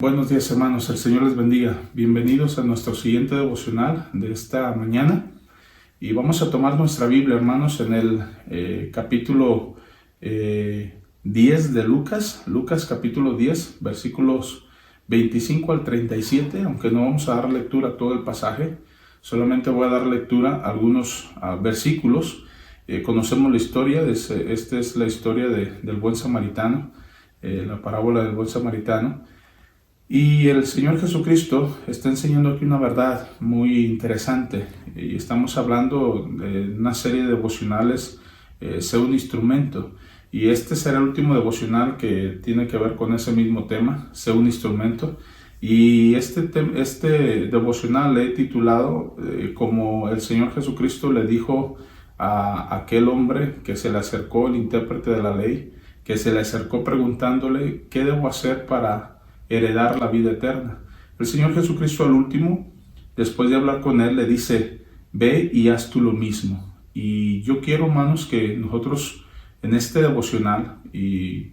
Buenos días, hermanos, el Señor les bendiga. Bienvenidos a nuestro siguiente devocional de esta mañana. Y vamos a tomar nuestra Biblia, hermanos, en el capítulo 10 de Lucas capítulo 10, versículos 25 al 37, aunque no vamos a dar lectura a todo el pasaje, solamente voy a dar lectura a algunos versículos. Conocemos la historia, esta es la historia del buen samaritano, la parábola del buen samaritano. Y el Señor Jesucristo está enseñando aquí una verdad muy interesante. Y estamos hablando de una serie de devocionales, Sé un instrumento. Y este será el último devocional que tiene que ver con ese mismo tema, Sé un instrumento. Y este devocional le he titulado como el Señor Jesucristo le dijo a aquel hombre que se le acercó, el intérprete de la ley, que se le acercó preguntándole, ¿qué debo hacer para heredar la vida eterna? El Señor Jesucristo al último, después de hablar con él, le dice, ve y haz tú lo mismo. Y yo quiero, hermanos, que nosotros en este devocional y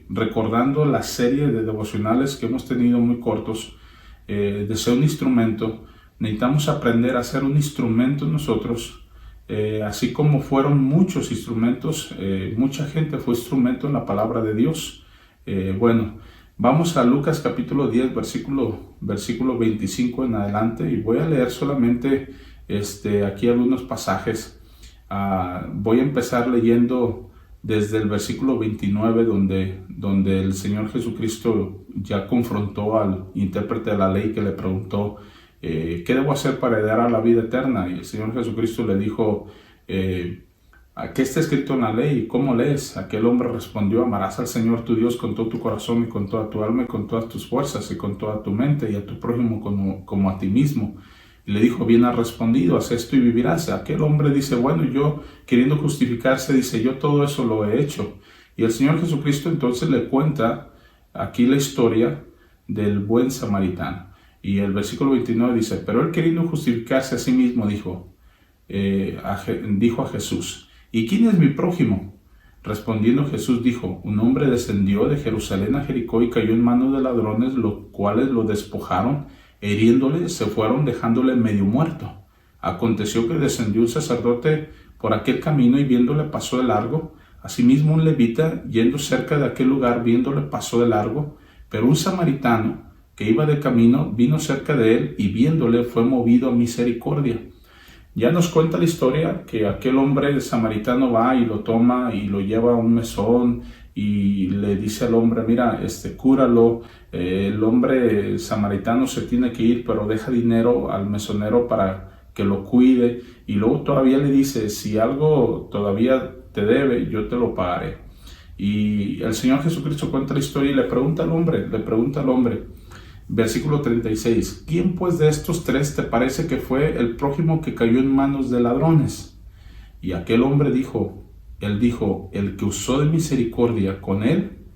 recordando la serie de devocionales que hemos tenido muy cortos, de ser un instrumento, necesitamos aprender a ser un instrumento nosotros, así como fueron muchos instrumentos, mucha gente fue instrumento en la palabra de Dios. Vamos a Lucas capítulo 10, versículo 25 en adelante, y voy a leer solamente aquí algunos pasajes. Voy a empezar leyendo desde el versículo 29, donde el Señor Jesucristo ya confrontó al intérprete de la ley que le preguntó, ¿qué debo hacer para heredar la vida eterna? Y el Señor Jesucristo le dijo, ¿qué está escrito en la ley? ¿Cómo lees? Aquel hombre respondió, amarás al Señor tu Dios con todo tu corazón y con toda tu alma y con todas tus fuerzas y con toda tu mente y a tu prójimo como a ti mismo. Y le dijo, bien has respondido, haz esto y vivirás. Aquel hombre dice, bueno, yo queriendo justificarse, dice, yo todo eso lo he hecho. Y el Señor Jesucristo entonces le cuenta aquí la historia del buen samaritano. Y el versículo 29 dice, pero él queriendo justificarse a sí mismo dijo a Jesús, ¿y quién es mi prójimo? Respondiendo Jesús dijo, un hombre descendió de Jerusalén a Jericó y cayó en manos de ladrones, los cuales lo despojaron, hiriéndole, se fueron dejándole medio muerto. Aconteció que descendió un sacerdote por aquel camino y viéndole pasó de largo. Asimismo un levita, yendo cerca de aquel lugar, viéndole pasó de largo. Pero un samaritano que iba de camino vino cerca de él y viéndole fue movido a misericordia. Ya nos cuenta la historia que aquel hombre samaritano va y lo toma y lo lleva a un mesón y le dice al hombre, mira, cúralo. El hombre samaritano se tiene que ir, pero deja dinero al mesonero para que lo cuide. Y luego todavía le dice, si algo todavía te debe, yo te lo pagaré. Y el Señor Jesucristo cuenta la historia y le pregunta al hombre, versículo 36, ¿quién pues de estos tres te parece que fue el prójimo que cayó en manos de ladrones? Y aquel hombre dijo, el que usó de misericordia con él.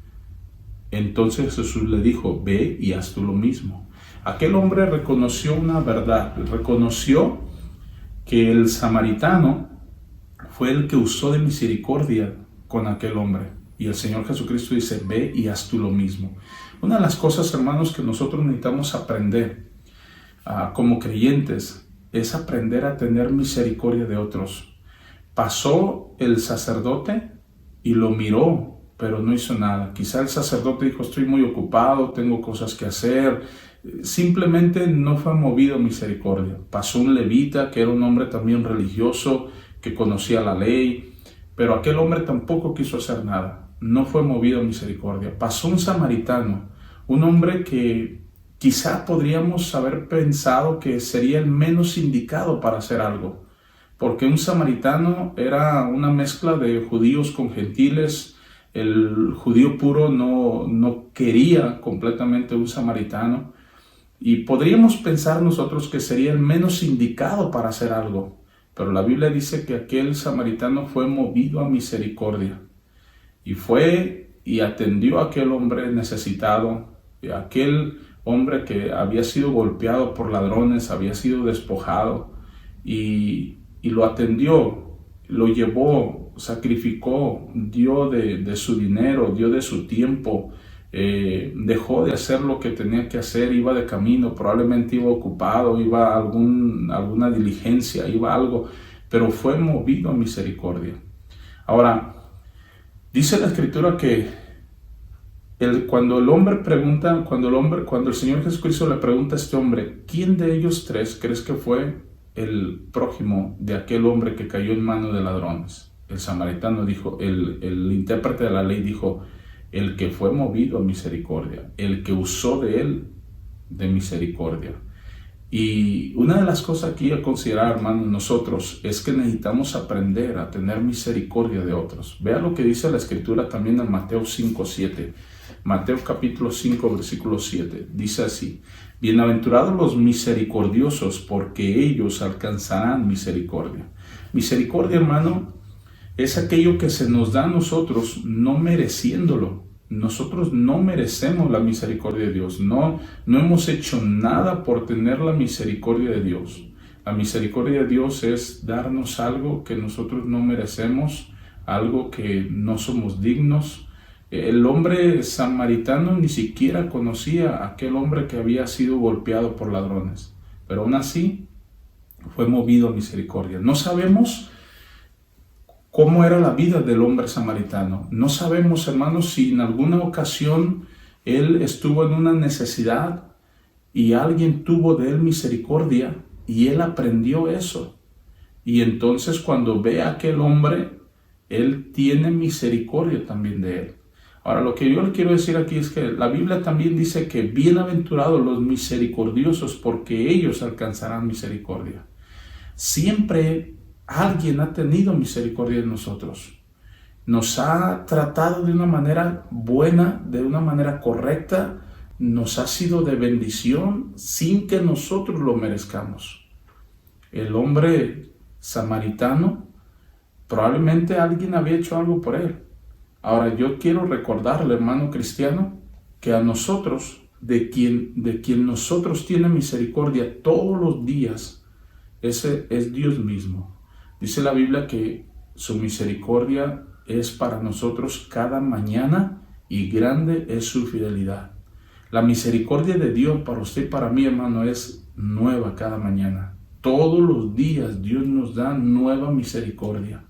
Entonces Jesús le dijo, ve y haz tú lo mismo. Aquel hombre reconoció una verdad, reconoció que el samaritano fue el que usó de misericordia con aquel hombre. Y el Señor Jesucristo dice, ve y haz tú lo mismo. Una de las cosas, hermanos, que nosotros necesitamos aprender como creyentes es aprender a tener misericordia de otros. Pasó el sacerdote y lo miró, pero no hizo nada. Quizá el sacerdote dijo, estoy muy ocupado, tengo cosas que hacer. Simplemente no fue movido a misericordia. Pasó un levita, que era un hombre también religioso, que conocía la ley, pero aquel hombre tampoco quiso hacer nada. No fue movido a misericordia. Pasó un samaritano, un hombre que quizá podríamos haber pensado que sería el menos indicado para hacer algo, porque un samaritano era una mezcla de judíos con gentiles. El judío puro no quería completamente un samaritano, y podríamos pensar nosotros que sería el menos indicado para hacer algo, pero la Biblia dice que aquel samaritano fue movido a misericordia, y fue y atendió a aquel hombre necesitado, aquel hombre que había sido golpeado por ladrones, había sido despojado, y lo atendió, lo llevó, sacrificó, dio de su dinero, dio de su tiempo, dejó de hacer lo que tenía que hacer, iba de camino, probablemente iba ocupado, iba a alguna diligencia, iba a algo, pero fue movido a misericordia. Ahora, dice la Escritura que cuando el Señor Jesucristo le pregunta a este hombre, ¿quién de ellos tres crees que fue el prójimo de aquel hombre que cayó en manos de ladrones? El samaritano dijo, el intérprete de la ley dijo, el que fue movido a misericordia, el que usó de él de misericordia. Y una de las cosas aquí a considerar, hermanos, nosotros, es que necesitamos aprender a tener misericordia de otros. Vea lo que dice la Escritura también en Mateo 5:7. Mateo capítulo 5, versículo 7. Dice así, bienaventurados los misericordiosos, porque ellos alcanzarán misericordia. Misericordia, hermano, es aquello que se nos da a nosotros no mereciéndolo. Nosotros no merecemos la misericordia de Dios. No hemos hecho nada por tener la misericordia de Dios. La misericordia de Dios es darnos algo que nosotros no merecemos, algo que no somos dignos. El hombre samaritano ni siquiera conocía a aquel hombre que había sido golpeado por ladrones, pero aún así fue movido a misericordia. No sabemos cómo era la vida del hombre samaritano. No sabemos, hermanos, si en alguna ocasión él estuvo en una necesidad y alguien tuvo de él misericordia y él aprendió eso. Y entonces cuando ve a aquel hombre, él tiene misericordia también de él. Ahora, lo que yo le quiero decir aquí es que la Biblia también dice que bienaventurados los misericordiosos, porque ellos alcanzarán misericordia. Siempre alguien ha tenido misericordia de nosotros. Nos ha tratado de una manera buena, de una manera correcta, nos ha sido de bendición sin que nosotros lo merezcamos. El hombre samaritano, probablemente alguien había hecho algo por él. Ahora, yo quiero recordarle, hermano cristiano, que a nosotros, de quien nosotros tiene misericordia todos los días, ese es Dios mismo. Dice la Biblia que su misericordia es para nosotros cada mañana y grande es su fidelidad. La misericordia de Dios para usted y para mí, hermano, es nueva cada mañana. Todos los días Dios nos da nueva misericordia.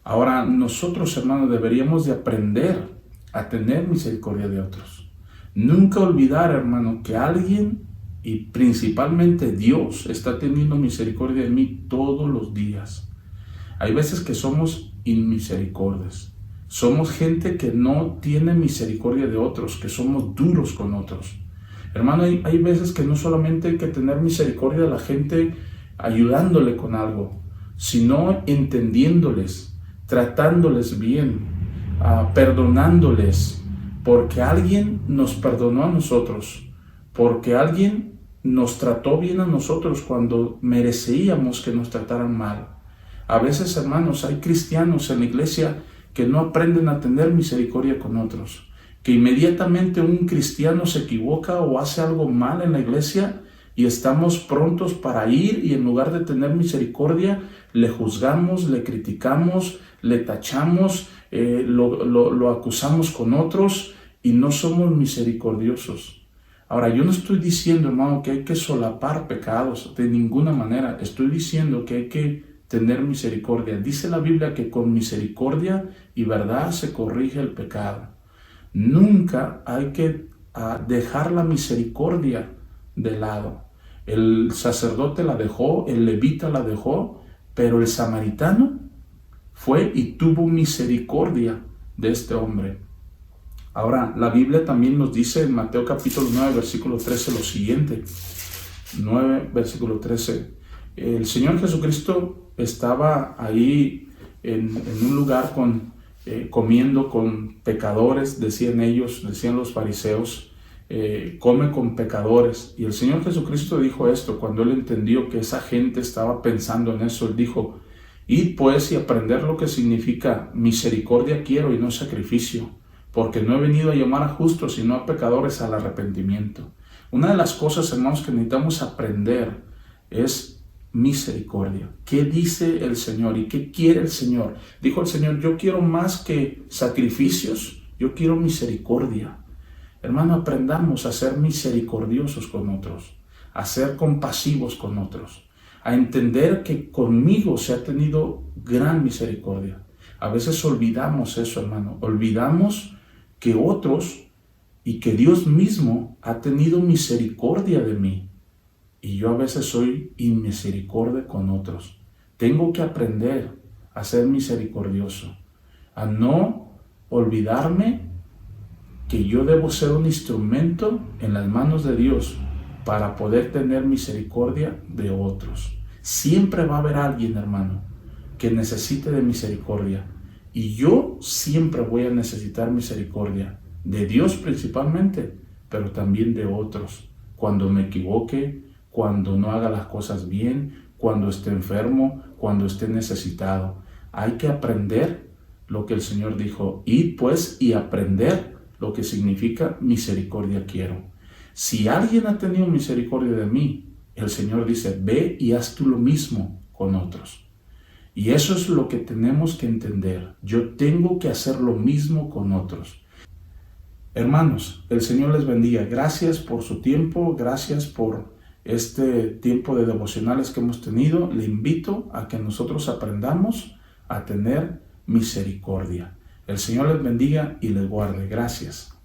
Ahora, nosotros, hermanos, deberíamos de aprender a tener misericordia de otros. Nunca olvidar, hermano, que alguien, y principalmente Dios, está teniendo misericordia de mí todos los días. Hay veces que somos inmisericordias. Somos gente que no tiene misericordia de otros, que somos duros con otros. Hermano, hay veces que no solamente hay que tener misericordia de la gente ayudándole con algo, sino entendiéndoles, tratándoles bien, perdonándoles, porque alguien nos perdonó a nosotros, porque alguien nos trató bien a nosotros cuando merecíamos que nos trataran mal. A veces, hermanos, hay cristianos en la iglesia que no aprenden a tener misericordia con otros, que inmediatamente un cristiano se equivoca o hace algo mal en la iglesia y estamos prontos para ir, y en lugar de tener misericordia, le juzgamos, le criticamos, le tachamos, lo acusamos con otros y no somos misericordiosos. Ahora, yo no estoy diciendo, hermano, que hay que solapar pecados de ninguna manera. Estoy diciendo que hay que tener misericordia. Dice la Biblia que con misericordia y verdad se corrige el pecado. Nunca hay que dejar la misericordia de lado. El sacerdote la dejó, el levita la dejó, pero el samaritano fue y tuvo misericordia de este hombre. Ahora, la Biblia también nos dice en Mateo capítulo 9, versículo 13 lo siguiente. 9, versículo 13. El Señor Jesucristo estaba ahí en un lugar comiendo con pecadores, decían los fariseos, come con pecadores. Y el Señor Jesucristo dijo esto cuando Él entendió que esa gente estaba pensando en eso. Él dijo, id pues y aprender lo que significa misericordia quiero y no sacrificio, porque no he venido a llamar a justos sino a pecadores al arrepentimiento. Una de las cosas, hermanos, que necesitamos aprender es misericordia. ¿Qué dice el Señor y qué quiere el Señor? Dijo el Señor, yo quiero más que sacrificios, yo quiero misericordia. Hermano, aprendamos a ser misericordiosos con otros, a ser compasivos con otros, a entender que conmigo se ha tenido gran misericordia. A veces olvidamos eso, hermano. Olvidamos que otros y que Dios mismo ha tenido misericordia de mí. Y yo a veces soy inmisericordia con otros. Tengo que aprender a ser misericordioso, a no olvidarme que yo debo ser un instrumento en las manos de Dios para poder tener misericordia de otros. Siempre va a haber alguien, hermano, que necesite de misericordia. Y yo siempre voy a necesitar misericordia, de Dios principalmente, pero también de otros. Cuando me equivoque, cuando no haga las cosas bien, cuando esté enfermo, cuando esté necesitado. Hay que aprender lo que el Señor dijo, id pues y aprender lo que significa misericordia quiero. Si alguien ha tenido misericordia de mí, el Señor dice, ve y haz tú lo mismo con otros. Y eso es lo que tenemos que entender. Yo tengo que hacer lo mismo con otros. Hermanos, el Señor les bendiga. Gracias por su tiempo, gracias por este tiempo de devocionales que hemos tenido. Le invito a que nosotros aprendamos a tener misericordia. El Señor les bendiga y les guarde. Gracias.